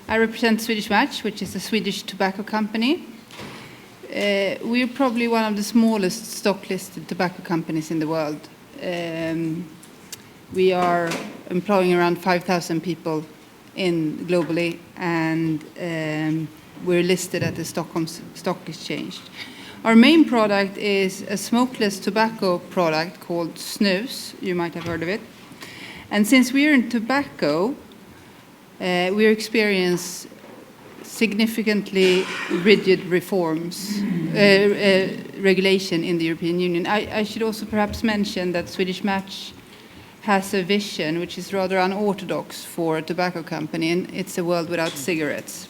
I represent Swedish Match, which is a Swedish tobacco company. We are probably one of the smallest stock-listed tobacco companies in the world. We are employing around 5,000 people globally, and we're listed at the Stockholm Stock Exchange. Our main product is a smokeless tobacco product called snus. You might have heard of it. And since we're in tobacco, we experience significantly rigid reforms, regulation in the European Union. I should also perhaps mention that Swedish Match has a vision which is rather unorthodox for a tobacco company, and it's a world without cigarettes.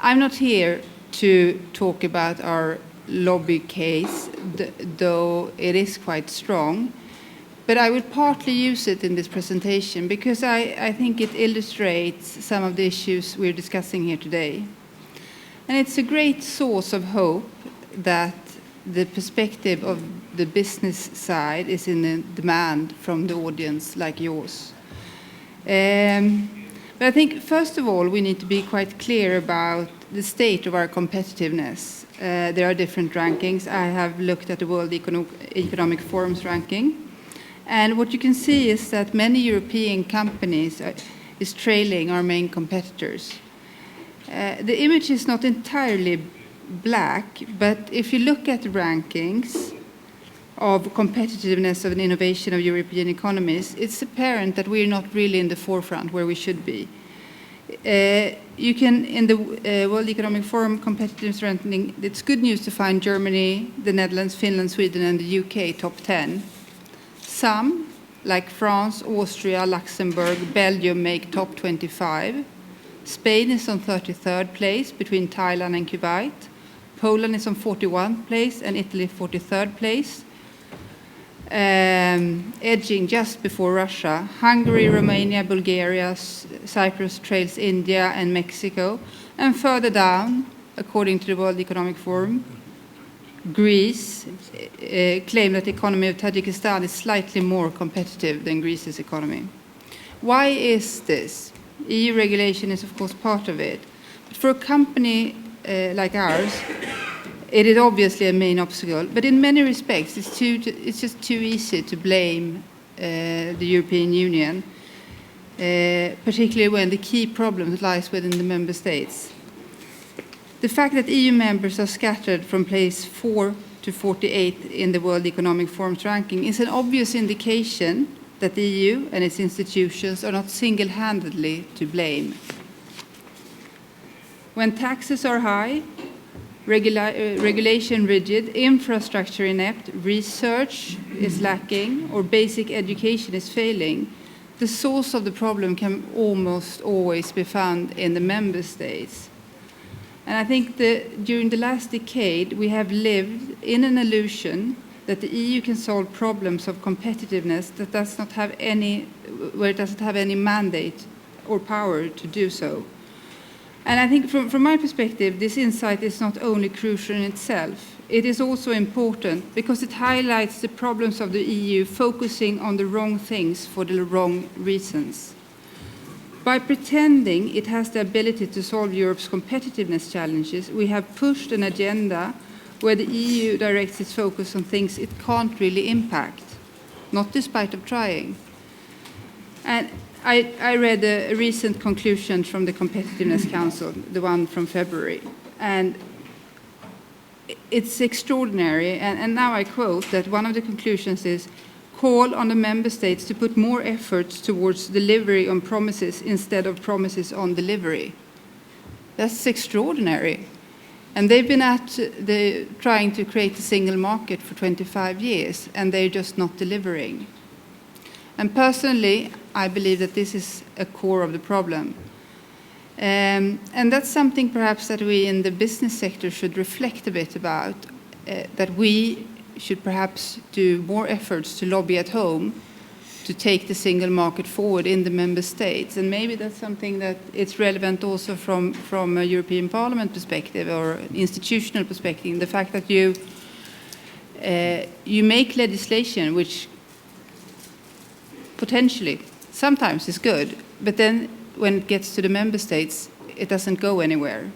I'm not here to talk about our lobby case, though it is quite strong, but I will partly use it in this presentation because I think it illustrates some of the issues we're discussing here today. And it's a great source of hope that the perspective of the business side is in a demand from the audience like yours. But I think, first of all, we need to be quite clear about the state of our competitiveness. There are different rankings. I have looked at the World Economic Forum's ranking. And what you can see is that many European companies is trailing our main competitors. The image is not entirely black, but if you look at the rankings of competitiveness of an innovation of European economies, it's apparent that we're not really in the forefront where we should be. You can, in the World Economic Forum competitiveness ranking, it's good news to find Germany, the Netherlands, Finland, Sweden, and the UK top 10. Some, like France, Austria, Luxembourg, Belgium, make top 25. Spain is on 33rd place between Thailand and Kuwait. Poland is on 41st place and Italy 43rd place. Edging just before Russia. Hungary, Romania, Bulgaria, Cyprus trails India and Mexico. And further down, according to the World Economic Forum, Greece claimed that the economy of Tajikistan is slightly more competitive than Greece's economy. Why is this? EU regulation is, of course, part of it. But for a company like ours, it is obviously a main obstacle. But in many respects, it's just too easy to blame the European Union, particularly when the key problem lies within the member states. The fact that EU members are scattered from place 4 to 48 in the World Economic Forum's ranking is an obvious indication that the EU and its institutions are not single-handedly to blame. When taxes are high, regulation rigid, infrastructure inept, research is lacking, or basic education is failing, the source of the problem can almost always be found in the member states. And I think that during the last decade, we have lived in an illusion that the EU can solve problems of competitiveness that does not have any, where it doesn't have any mandate or power to do so. And I think from my perspective, this insight is not only crucial in itself, it is also important because it highlights the problems of the EU focusing on the wrong things for the wrong reasons. By pretending it has the ability to solve Europe's competitiveness challenges, we have pushed an agenda where the EU directs its focus on things it can't really impact, not despite of trying. And I read a recent conclusion from the Competitiveness Council, the one from February, and it's extraordinary. And now I quote that one of the conclusions is, call on the member states to put more efforts towards delivery on promises instead of promises on delivery. That's extraordinary. And they've been trying to create a single market for 25 years, and they're just not delivering. And personally, I believe that this is a core of the problem. And that's something perhaps that we in the business sector should reflect a bit about, that we should perhaps do more efforts to lobby at home to take the single market forward in the member states. And maybe that's something that it's relevant also from a European Parliament perspective or institutional perspective, the fact that you make legislation which potentially sometimes is good, but then when it gets to the member states, it doesn't go anywhere.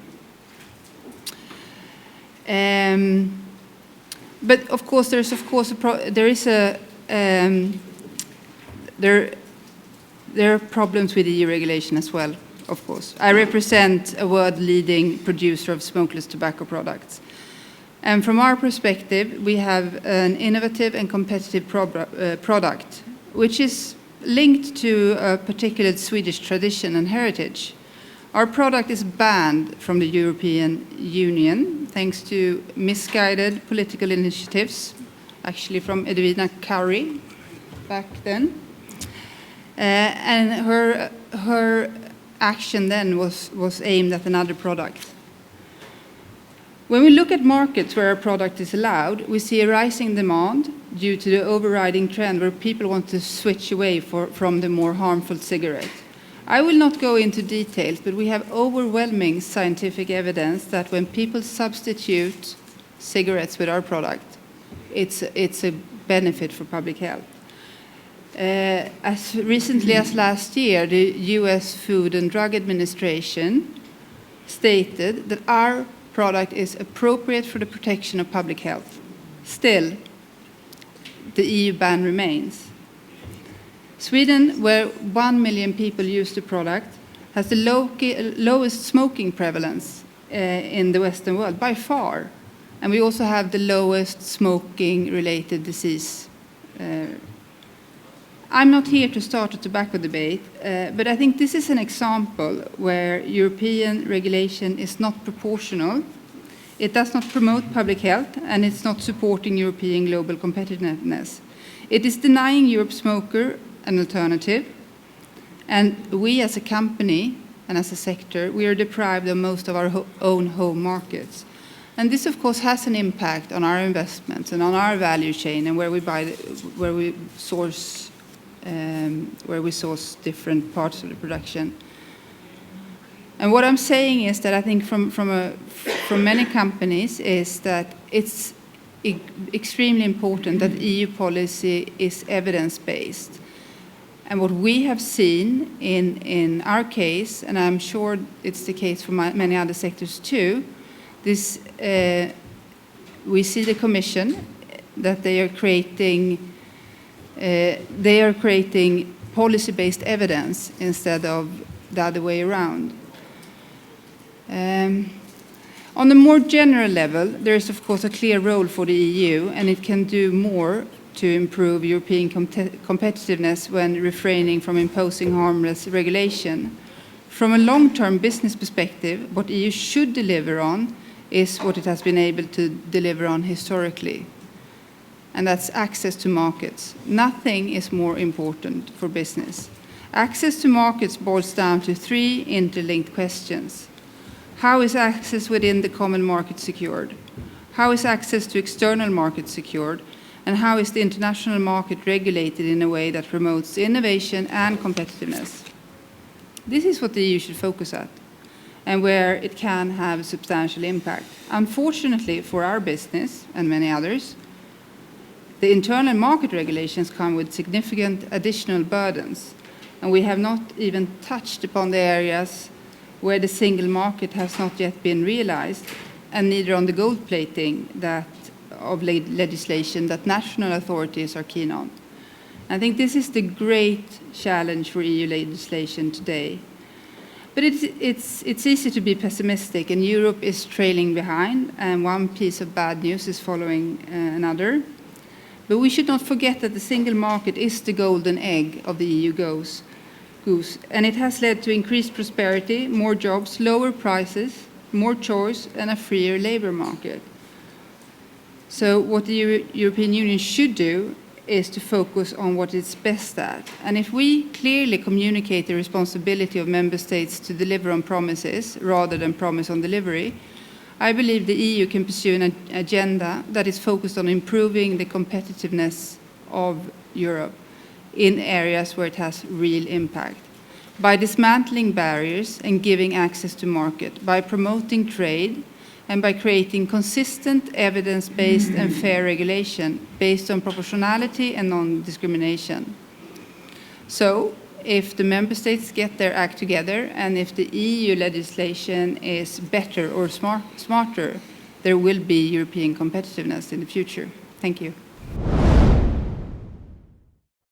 But of course, there are problems with EU regulation as well. Of course, I represent a world-leading producer of smokeless tobacco products. And from our perspective, we have an innovative and competitive product, which is linked to a particular Swedish tradition and heritage. Our product is banned from the European Union thanks to misguided political initiatives, actually from Edwina Curry back then. And her action then was aimed at another product. When we look at markets where a product is allowed, we see a rising demand due to the overriding trend where people want to switch away from the more harmful cigarette. I will not go into details, but we have overwhelming scientific evidence that when people substitute cigarettes with our product, it's a benefit for public health. As recently as last year, the US Food and Drug Administration stated that our product is appropriate for the protection of public health. Still, the EU ban remains. Sweden, where 1 million people use the product, has the lowest smoking prevalence in the Western world, by far. And we also have the lowest smoking-related disease. I'm not here to start a tobacco debate, but I think this is an example where European regulation is not proportional. It does not promote public health, and it's not supporting European global competitiveness. It is denying Europe's smoker an alternative, and we as a company and as a sector, we are deprived of most of our own home markets. And this, of course, has an impact on our investments and on our value chain and where we source different parts of the production. And what I'm saying is that I think from many companies is that it's extremely important that EU policy is evidence-based. And what we have seen in our case, and I'm sure it's the case for many other sectors too, we see the Commission that they are creating policy-based evidence instead of the other way around. On a more general level, there is of course a clear role for the EU, and it can do more to improve European competitiveness when refraining from imposing harmless regulation. From a long-term business perspective, what EU should deliver on is what it has been able to deliver on historically, and that's access to markets. Nothing is more important for business. Access to markets boils down to 3 interlinked questions. How is access within the common market secured? How is access to external markets secured? And how is the international market regulated in a way that promotes innovation and competitiveness? This is what the EU should focus at, and where it can have a substantial impact. Unfortunately for our business and many others, the internal market regulations come with significant additional burdens, and we have not even touched upon the areas where the single market has not yet been realized, and neither on the gold plating of legislation that national authorities are keen on. I think this is the great challenge for EU legislation today. But it's easy to be pessimistic, and Europe is trailing behind, and one piece of bad news is following another. But we should not forget that the single market is the golden egg of the EU goose, and it has led to increased prosperity, more jobs, lower prices, more choice, and a freer labor market. So what the European Union should do is to focus on what it's best at. And if we clearly communicate the responsibility of member states to deliver on promises rather than promise on delivery, I believe the EU can pursue an agenda that is focused on improving the competitiveness of Europe in areas where it has real impact. By dismantling barriers and giving access to market, by promoting trade, and by creating consistent, evidence-based and fair regulation based on proportionality and non-discrimination. So, if the member states get their act together and if the EU legislation is better or smarter, there will be European competitiveness in the future. Thank you.